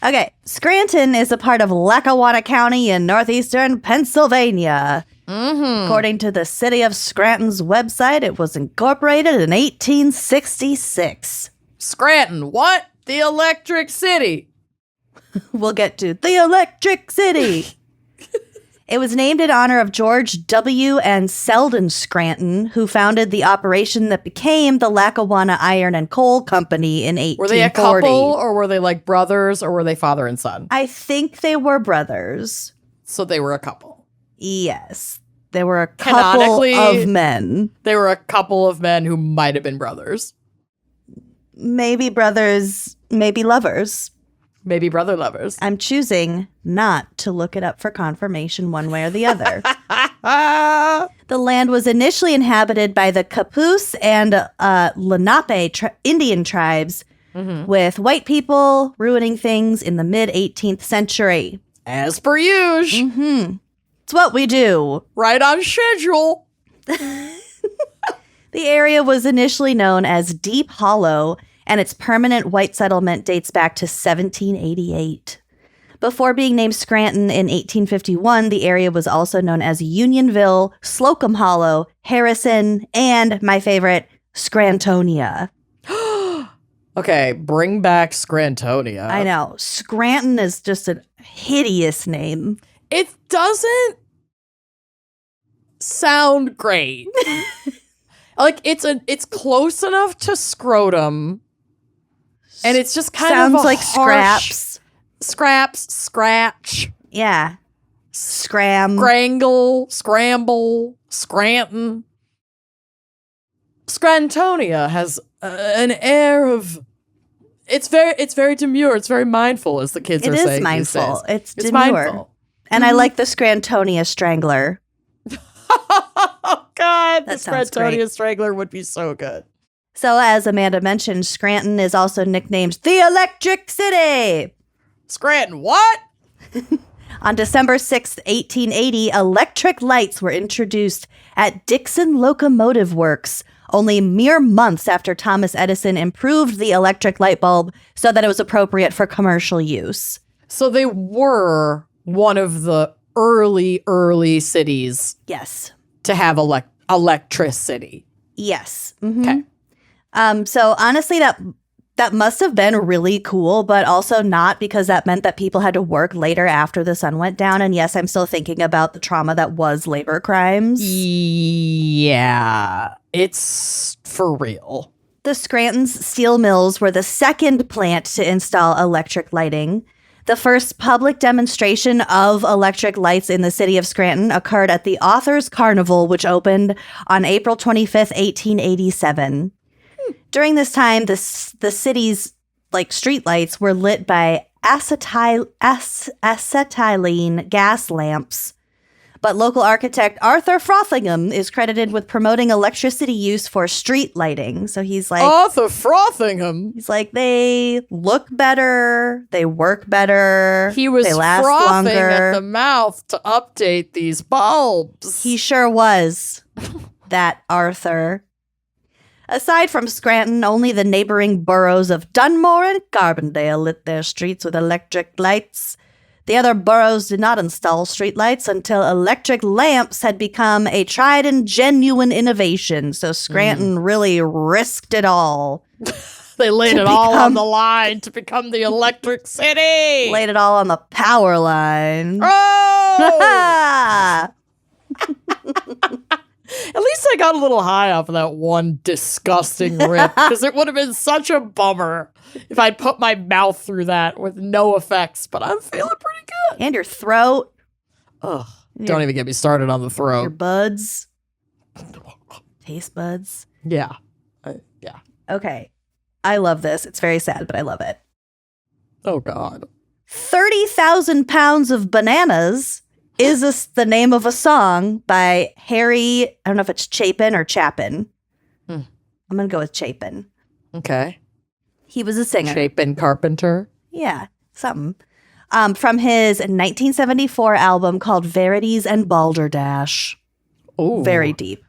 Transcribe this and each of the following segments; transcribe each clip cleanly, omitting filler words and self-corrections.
Okay, Scranton is a part of Lackawanna County in northeastern Pennsylvania. According to the City of Scranton's website, it was incorporated in 1866. Scranton, what? The Electric City. We'll get to the Electric City. It was named in honor of George W. and Selden Scranton, who founded the operation that became the Lackawanna Iron and Coal Company in 1840. Were they a couple, or were they like brothers, or were they father and son? I think they were brothers. So they were a couple. Yes. They were a couple of men. They were a couple of men who might have been brothers. Maybe brothers, maybe lovers. Maybe brother lovers. I'm choosing not to look it up for confirmation one way or the other. The land was initially inhabited by the Capoose and Lenape Indian tribes, with white people ruining things in the mid-18th century. As per usual. It's what we do. Right on schedule. The area was initially known as Deep Hollow, and its permanent white settlement dates back to 1788. Before being named Scranton in 1851, the area was also known as Unionville, Slocum Hollow, Harrison, and, my favorite, Scrantonia. Okay, bring back Scrantonia. I know. Scranton is just a hideous name. It doesn't sound great. Like, it's close enough to scrotum. And it's just kind Sounds of like harsh, scratch. Yeah. Scramble, Scranton. Scrantonia has an air of... It's very demure. It's very mindful, as the kids are saying. It is mindful. It's demure. Mindful. And I like the Scrantonia Strangler. Oh, God. The sounds great. Scrantonia Strangler would be so good. So, as Amanda mentioned, Scranton is also nicknamed the Electric City. Scranton, what? On December 6th, 1880, electric lights were introduced at Dixon Locomotive Works, only mere months after Thomas Edison improved the electric light bulb so that it was appropriate for commercial use. So they were one of the early cities. Yes. To have electricity. Yes. Okay. So honestly, that must have been really cool, but also not, because that meant that people had to work later after the sun went down. And yes, I'm still thinking about the trauma that was labor crimes. Yeah, it's for real. The Scranton's steel mills were the second plant to install electric lighting. The first public demonstration of electric lights in the city of Scranton occurred at the Authors Carnival, which opened on April 25th, 1887. During this time, the city's streetlights were lit by acetylene gas lamps. But local architect Arthur Frothingham is credited with promoting electricity use for street lighting. So he's like... Arthur Frothingham? He's like, they look better, they work better, he was they last frothing longer. at the mouth to update these bulbs. He sure was, that Arthur. Aside from Scranton, only the neighboring boroughs of Dunmore and Carbondale lit their streets with electric lights. The other boroughs did not install streetlights until electric lamps had become a tried and genuine innovation. So Scranton really risked it all. They laid it all on the line to become the Electric City. Laid it all on the power line. Oh! At least I got a little high off of that one disgusting rip, because it would have been such a bummer if I'd put my mouth through that with no effects, but I'm feeling pretty good. And your throat. Ugh. Don't even get me started on the throat. Your buds. Taste buds. Yeah. Yeah. Okay. I love this. It's very sad, but I love it. Oh, God. 30,000 pounds of bananas is the name of a song by Harry, I don't know if it's Chapin or Chapin. I'm going to go with Chapin. Okay. He was a singer. Chapin Carpenter? Yeah, something. From his 1974 album called Verities and Balderdash. Oh. Very deep.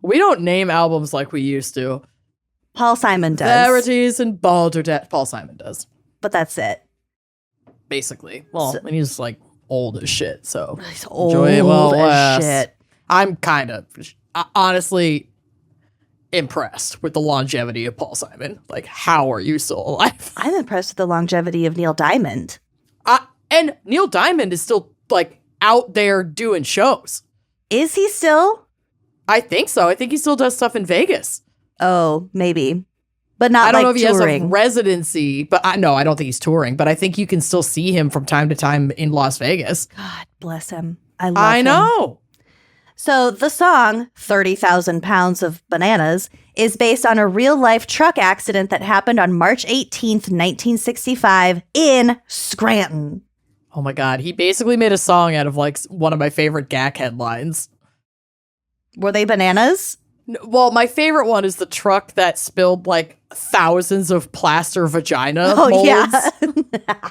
We don't name albums like we used to. Paul Simon does. Verities and Balderdash. Paul Simon does. But that's it. basically. Well, and he's like old as shit, so He's old enjoy it while it as lasts. shit. I'm kind of honestly impressed with the longevity of Paul Simon. Like, how are you still alive? I'm impressed with the longevity of Neil Diamond. And Neil Diamond is still like out there doing shows. Is he still? I think so. I think he still does stuff in Vegas. Oh, maybe. But not I don't like know if he touring. has a residency, but I don't think he's touring. But I think you can still see him from time to time in Las Vegas. God bless him. I love I him. know. So the song 30,000 Pounds of Bananas is based on a real-life truck accident that happened on March 18th, 1965 in Scranton. Oh my God. He basically made a song out of like one of my favorite GAC headlines. Were they bananas? Well, my favorite one is the truck that spilled like thousands of plaster vagina molds. Oh, yeah.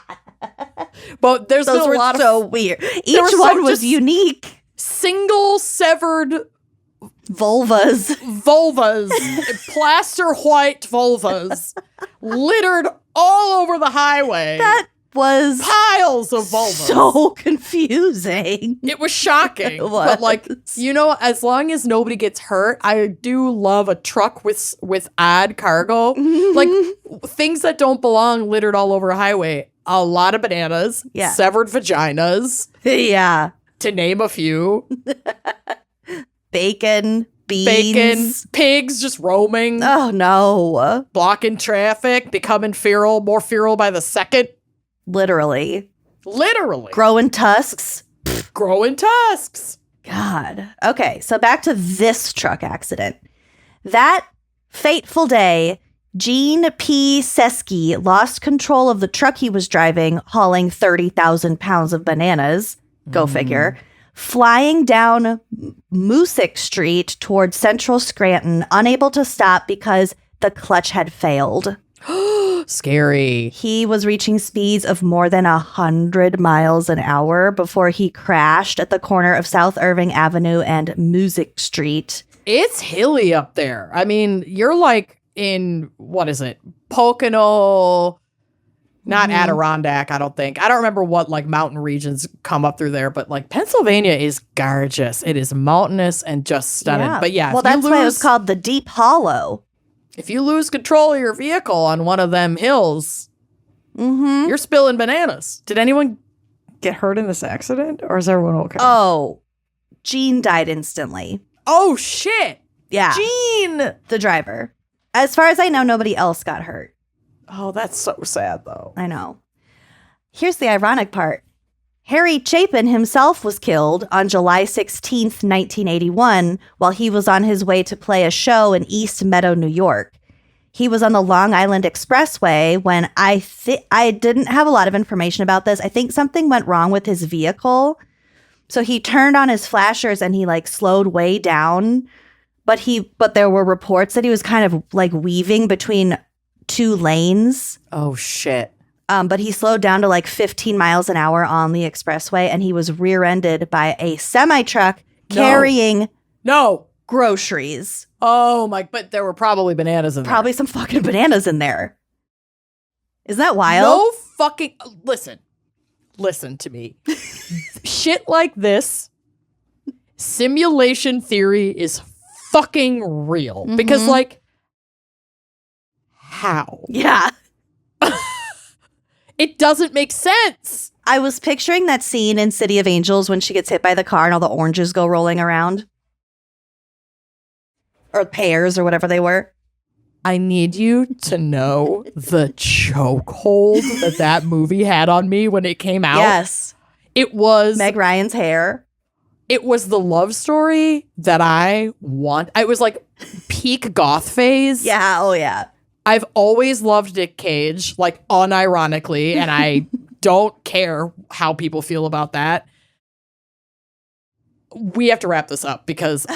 But there's Those been a were lot so of weird. Each one was unique. single severed Vulvas. plaster white vulvas littered all over the highway. That was Piles of vulvas. so confusing. It was shocking. It was. But like, as long as nobody gets hurt, I do love a truck with odd cargo. Like things that don't belong littered all over a highway. A lot of bananas, Yeah. severed vaginas, Yeah. to name a few. Bacon, beans. Bacon, pigs just roaming, Oh, no. blocking traffic, becoming more feral by the second. Literally. Literally. Growing tusks. Growing tusks. God. Okay, so back to this truck accident. That fateful day, Gene P. Seski lost control of the truck he was driving, hauling 30,000 pounds of bananas. Go figure. Flying down Moosic Street towards central Scranton, unable to stop because the clutch had failed. Scary. He was reaching speeds of more than 100 miles an hour before he crashed at the corner of South Irving Avenue and Moosic Street. It's hilly up there. I mean, you're like in, what is it? Pocono, not Adirondack, I don't think. I don't remember what like mountain regions come up through there, but like Pennsylvania is gorgeous. It is mountainous and just stunning. But yeah, well, that's why it was called the Deep Hollow. If you lose control of your vehicle on one of them hills, you're spilling bananas. Did anyone get hurt in this accident, or is everyone okay? Oh, Gene died instantly. Oh, shit. Yeah. Gene! The driver. As far as I know, nobody else got hurt. Oh, that's so sad, though. I know. Here's the ironic part. Harry Chapin himself was killed on July 16th, 1981, while he was on his way to play a show in East Meadow, New York. He was on the Long Island Expressway when I didn't have a lot of information about this. I think something went wrong with his vehicle. So he turned on his flashers and he like slowed way down. But there were reports that he was kind of like weaving between two lanes. Oh, shit. But he slowed down to like 15 miles an hour on the expressway, and he was rear-ended by a semi-truck carrying groceries. Oh, my, but there were probably bananas in there. Probably some fucking bananas in there. Isn't that wild? No fucking, listen to me. Shit like this, simulation theory is fucking real. Because like, how? Yeah. It doesn't make sense. I was picturing that scene in City of Angels when she gets hit by the car and all the oranges go rolling around. Or pears or whatever they were. I need you to know the chokehold that movie had on me when it came out. Yes. It was Meg Ryan's hair. It was the love story that I want. It was like peak goth phase. Yeah. Oh, yeah. I've always loved Nick Cage, like unironically, and I don't care how people feel about that. We have to wrap this up because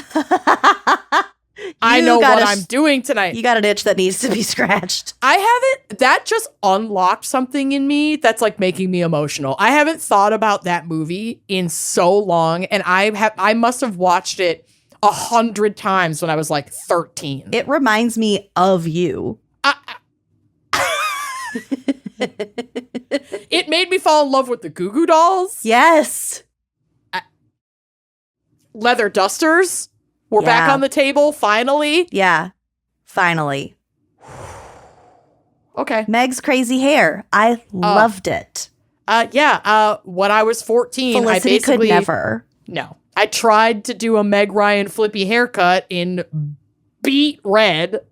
I know what I'm doing tonight. You got an itch that needs to be scratched. I haven't, that just unlocked something in me that's like making me emotional. I haven't thought about that movie in so long, and I must have watched it 100 times when I was like 13. It reminds me of you. It made me fall in love with the Goo Goo Dolls. Yes. Leather dusters were back on the table, finally. Yeah, finally. Okay. Meg's crazy hair. I loved it. When I was 14, Felicity could never. No. I tried to do a Meg Ryan flippy haircut in beet red.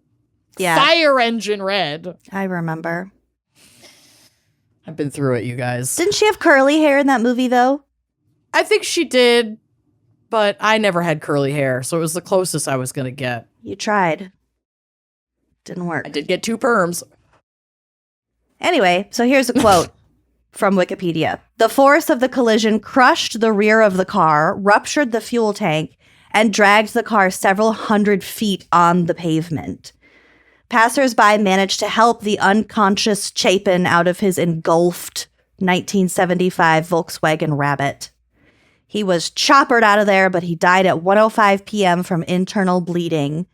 Yeah. Fire engine red. I remember. I've been through it, you guys. Didn't she have curly hair in that movie, though? I think she did, but I never had curly hair, so it was the closest I was going to get. You tried. Didn't work. I did get 2 perms. Anyway, so here's a quote from Wikipedia. The force of the collision crushed the rear of the car, ruptured the fuel tank, and dragged the car several hundred feet on the pavement. Passers-by managed to help the unconscious Chapin out of his engulfed 1975 Volkswagen Rabbit. He was choppered out of there, but he died at 1:05 p.m. from internal bleeding.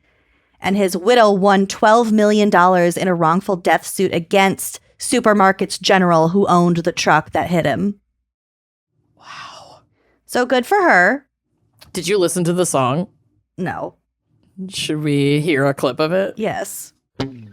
And his widow won $12 million in a wrongful death suit against Supermarkets General, who owned the truck that hit him. Wow. So good for her. Did you listen to the song? No. Should we hear a clip of it? Yes. Ooh.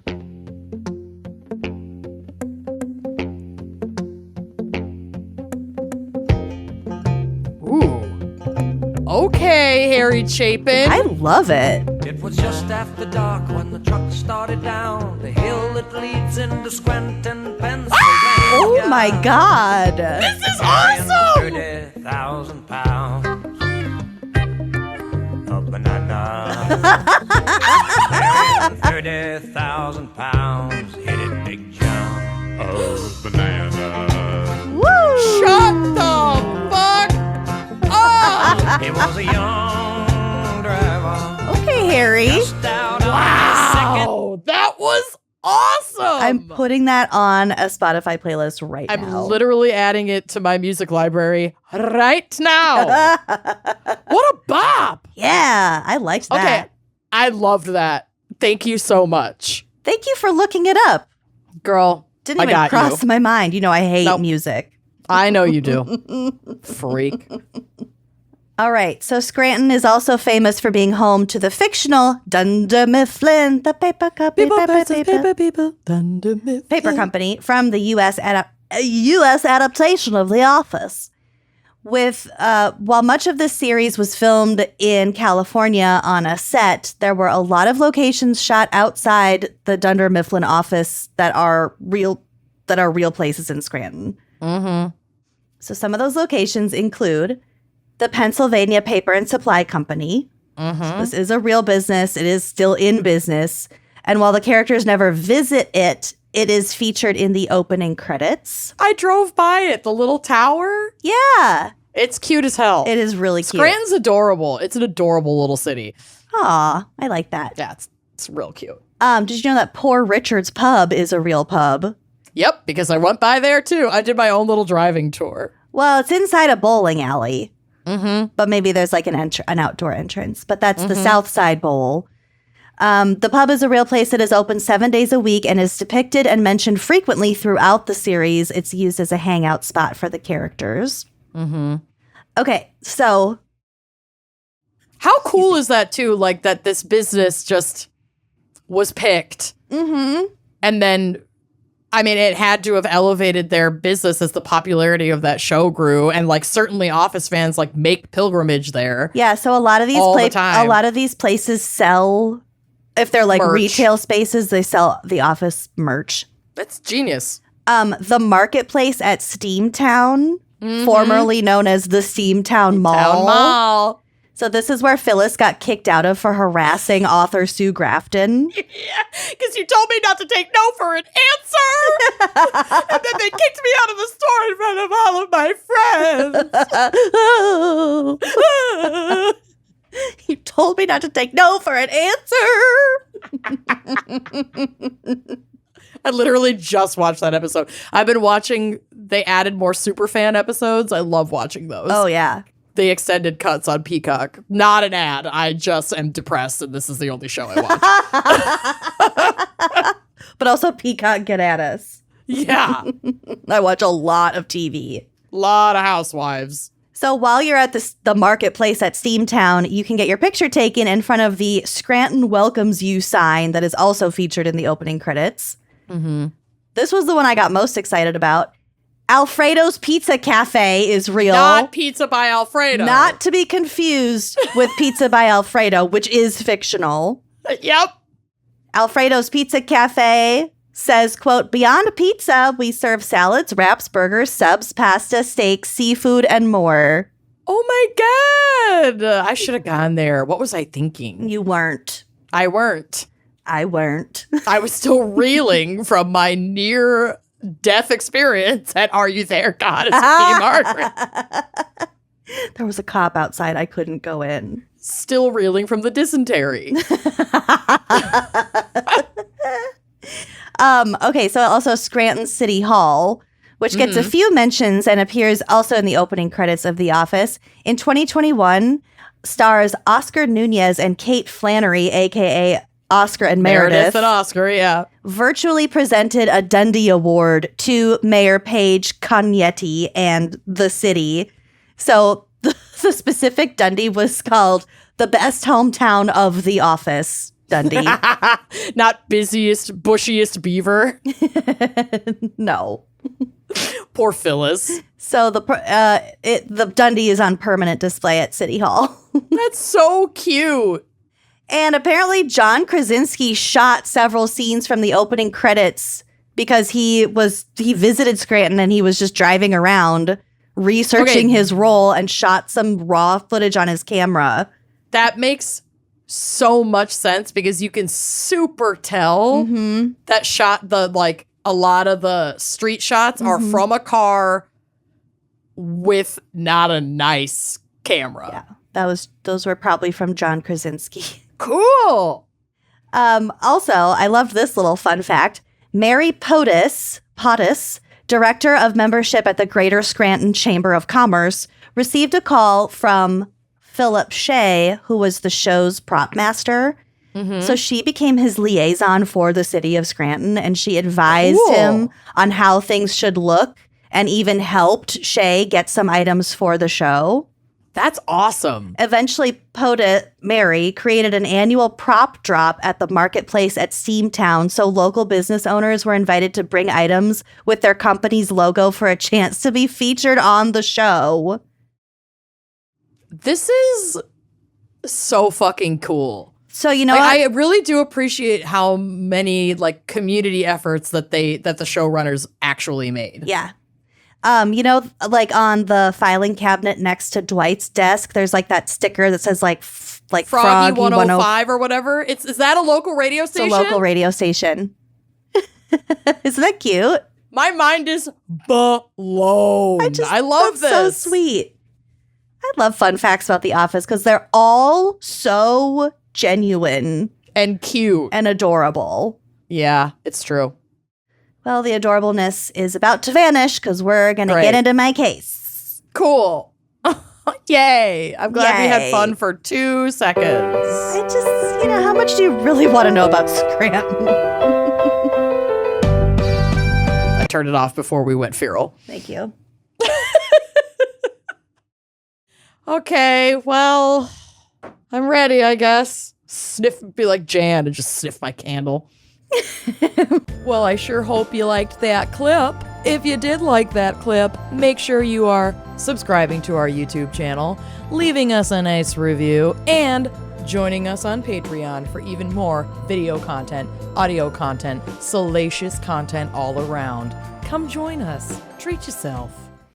Okay, Harry Chapin. I love it. It was just after dark when the truck started down the hill that leads into Scranton, Pennsylvania. Oh my God. This is awesome! 30,000 pounds of banana. 30,000 pounds hit it big jump of banana. Woo! Shut the fuck up! He was a young driver. Okay, Harry. Just out on Wow, that was awesome! I'm putting that on a Spotify playlist right I'm now. literally adding it to my music library right now. What a bop! Yeah, I liked that. Okay, I loved that. Thank you so much. Thank you for looking it up. Girl, Didn't I even got cross you. my mind. You know, I hate Nope. music. I know you do. Freak. All right, so Scranton is also famous for being home to the fictional Dunder Mifflin, the paper company, paper company from the U.S. adaptation of The Office. While much of this series was filmed in California on a set, there were a lot of locations shot outside the Dunder Mifflin office that are real places in Scranton. Mm-hmm. So some of those locations include the Pennsylvania Paper and Supply Company. Mm-hmm. So this is a real business. It is still in business. And while the characters never visit it, it is featured in the opening credits. I drove by it, the little tower. Yeah. It's cute as hell. It is really cute. Scranton's adorable. It's an adorable little city. Aw, I like that. Yeah, it's real cute. Did you know that Poor Richard's Pub is a real pub? Yep, because I went by there too. I did my own little driving tour. Well, it's inside a bowling alley. Mm-hmm. But maybe there's like an outdoor entrance. But that's the South Side Bowl. The pub is a real place that is open 7 days a week and is depicted and mentioned frequently throughout the series. It's used as a hangout spot for the characters. Mm-hmm. Okay, so How cool is that too? Like that this business just was picked. Mm-hmm. And then, I mean, it had to have elevated their business as the popularity of that show grew. And like certainly Office fans like make pilgrimage there. Yeah, so a lot of these All the time. a lot of these places sell, if they're like Merch. retail spaces, they sell the Office merch. That's genius. The marketplace at Steamtown, formerly known as the Steamtown Mall. Town Mall. So this is where Phyllis got kicked out of for harassing author Sue Grafton. Yeah, because you told me not to take no for an answer. And then they kicked me out of the store in front of all of my friends. You told me not to take no for an answer. I literally just watched that episode. I've been watching, they added more Superfan episodes. I love watching those. Oh, yeah. The extended cuts on Peacock. Not an ad. I just am depressed and this is the only show I watch. But also Peacock, get at us. Yeah. I watch a lot of TV. Lot of housewives. So while you're at the marketplace at Steamtown, you can get your picture taken in front of the Scranton Welcomes You sign that is also featured in the opening credits. Mm-hmm. This was the one I got most excited about. Alfredo's Pizza Cafe is real. Not Pizza by Alfredo. Not to be confused with Pizza by Alfredo, which is fictional. Yep. Alfredo's Pizza Cafe says, quote, "Beyond pizza, we serve salads, wraps, burgers, subs, pasta, steaks, seafood, and more." Oh my God. I should have gone there. What was I thinking? You weren't. I weren't. I weren't. I was still reeling from my near-death experience at Are You There, Goddess Queen Margaret. There was a cop outside. I couldn't go in. Still reeling from the dysentery. Okay, so also Scranton City Hall, which gets a few mentions and appears also in the opening credits of The Office. In 2021, stars Oscar Nunez and Kate Flannery, a.k.a. Oscar and Meredith, and Oscar, yeah. virtually presented a Dundie Award to Mayor Paige Cognetti and the city. So the specific Dundie was called the best hometown of The Office. Dundie. Not busiest, bushiest beaver. No. Poor Phyllis. So the Dundie is on permanent display at City Hall. That's so cute. And apparently John Krasinski shot several scenes from the opening credits because he visited Scranton and he was just driving around researching his role and shot some raw footage on his camera. That makes so much sense because you can super tell that a lot of the street shots are from a car with not a nice camera. Yeah, those were probably from John Krasinski. Cool. Also, I loved this little fun fact. Mary Pottis, director of membership at the Greater Scranton Chamber of Commerce, received a call from Philip Shea, who was the show's prop master. So she became his liaison for the city of Scranton, and she advised him on how things should look and even helped Shea get some items for the show. That's awesome. Eventually, Mary created an annual prop drop at the marketplace at Steamtown, so local business owners were invited to bring items with their company's logo for a chance to be featured on the show. This is so fucking cool. So, you know, I really do appreciate how many community efforts that the showrunners actually made. Yeah. You know, on the filing cabinet next to Dwight's desk, there's that sticker that says Froggy 105 or whatever. Is that a local radio station? It's a local radio station. Isn't that cute? My mind is blown. I love this. So sweet. I love fun facts about The Office because they're all so genuine and cute and adorable. Yeah, it's true. Well, the adorableness is about to vanish because we're going to get into my case. Cool. Yay. I'm glad we had fun for 2 seconds. I just, how much do you really want to know about Scranton? I turned it off before we went feral. Thank you. Okay, well, I'm ready, I guess. Be like Jan and just sniff my candle. Well, I sure hope you liked that clip. If you did like that clip, make sure you are subscribing to our YouTube channel, leaving us a nice review, and joining us on Patreon for even more video content, audio content, salacious content all around. Come join us. Treat yourself.